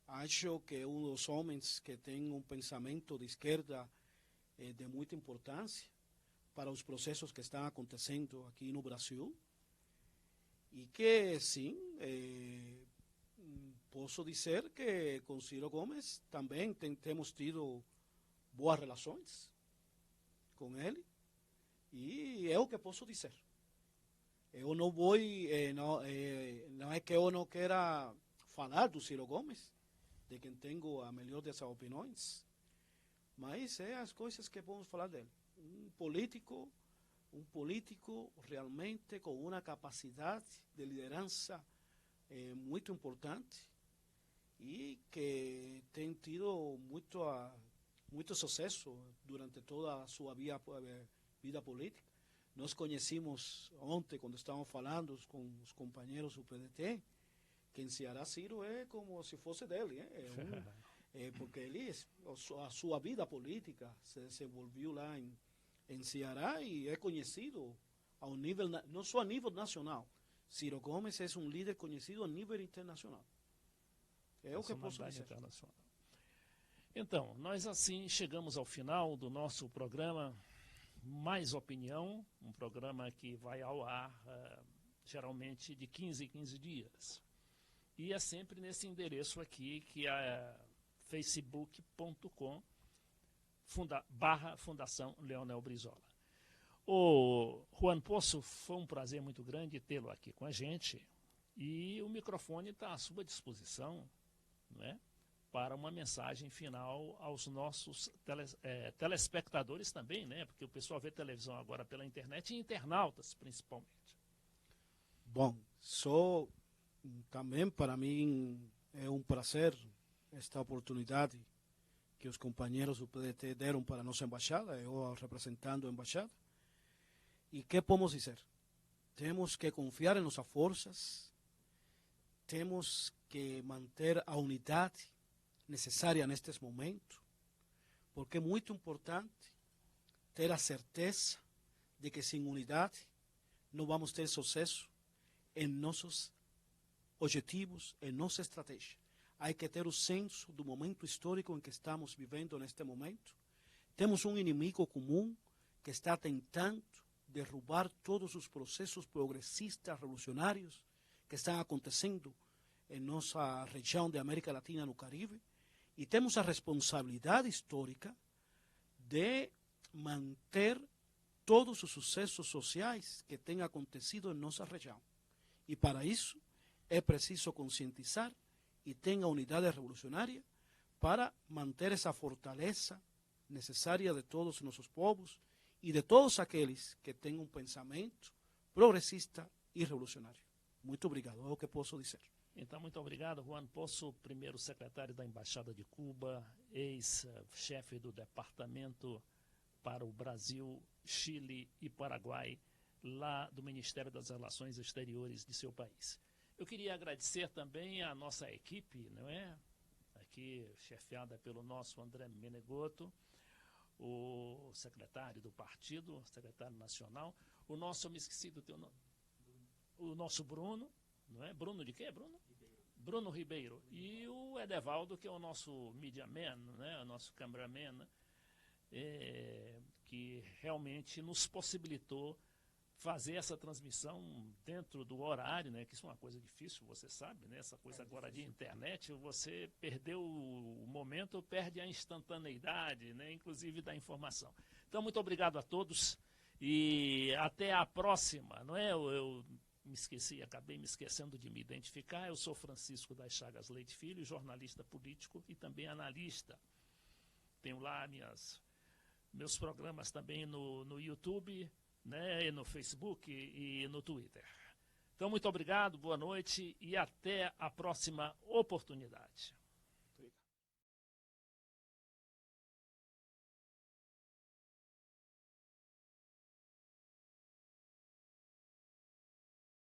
Acho que é um dos homens que tem um pensamento de esquerda de muita importância para os processos que estão acontecendo aqui no Brasil. E que, sim, posso dizer que com Ciro Gomes também temos tido boas relações com ele. E é o que posso dizer. Eu não vou, não é que eu não queira falar do Ciro Gomes, de quem tenho a melhor dessas opiniões, mas é as coisas que vamos falar dele. Um político realmente com uma capacidade de liderança muito importante e que tem tido muito sucesso durante toda a sua vida política. Nós conhecemos ontem, quando estávamos falando com os companheiros do PDT, que em Ceará Ciro é como se fosse dele, porque ele, a sua vida política se desenvolveu lá em Ceará e é conhecido ao nível, não só a nível nacional. Ciro Gomes é um líder conhecido a nível internacional. É o que posso dizer. Então, nós assim chegamos ao final do nosso programa Mais Opinião, um programa que vai ao ar geralmente de 15 em 15 dias. E é sempre nesse endereço aqui, que é facebook.com/Fundação Leonel Brizola. O Juan Poço, foi um prazer muito grande tê-lo aqui com a gente. E o microfone está à sua disposição, né, para uma mensagem final aos nossos telespectadores também, né, porque o pessoal vê televisão agora pela internet e internautas, principalmente. Bom, também para mim é um prazer esta oportunidade que os companheiros do PDT deram para a nossa embaixada, eu representando a embaixada. E que podemos dizer? Temos que confiar em nossas forças, temos que manter a unidade necessária nestes momentos, porque é muito importante ter a certeza de que sem unidade não vamos ter sucesso em nossos objetivos, em nossa estratégia. Há que ter o senso do momento histórico em que estamos vivendo neste momento. Temos um inimigo comum que está tentando derrubar todos os processos progressistas, revolucionários que estão acontecendo em nossa região de América Latina, no Caribe, e temos a responsabilidade histórica de manter todos os sucessos sociais que têm acontecido em nossa região. E para isso é preciso conscientizar e ter a unidade revolucionária para manter essa fortaleza necessária de todos os nossos povos e de todos aqueles que têm um pensamento progressista e revolucionário. Muito obrigado, é o que posso dizer. Então, muito obrigado, Juan Poço, primeiro secretário da Embaixada de Cuba, ex-chefe do Departamento para o Brasil, Chile e Paraguai, lá do Ministério das Relações Exteriores de seu país. Eu queria agradecer também a nossa equipe, não é? Aqui chefiada pelo nosso André Menegoto, o secretário do partido, secretário nacional, o nosso, eu me esqueci do teu nome, o nosso Bruno, não é? Bruno de quê, Bruno? Bruno Ribeiro. E o Edevaldo, que é o nosso media man, né? O nosso cameraman, que realmente nos possibilitou fazer essa transmissão dentro do horário, né? Que isso é uma coisa difícil, você sabe, né? Essa coisa agora de internet, você perdeu o momento, perde a instantaneidade, né? Inclusive da informação. Então, muito obrigado a todos e até a próxima, não é? Eu me esqueci, acabei me esquecendo de me identificar. Eu sou Francisco das Chagas Leite Filho, jornalista político e também analista. Tenho lá meus programas também no YouTube, né, no Facebook e no Twitter. Então, muito obrigado, boa noite e até a próxima oportunidade.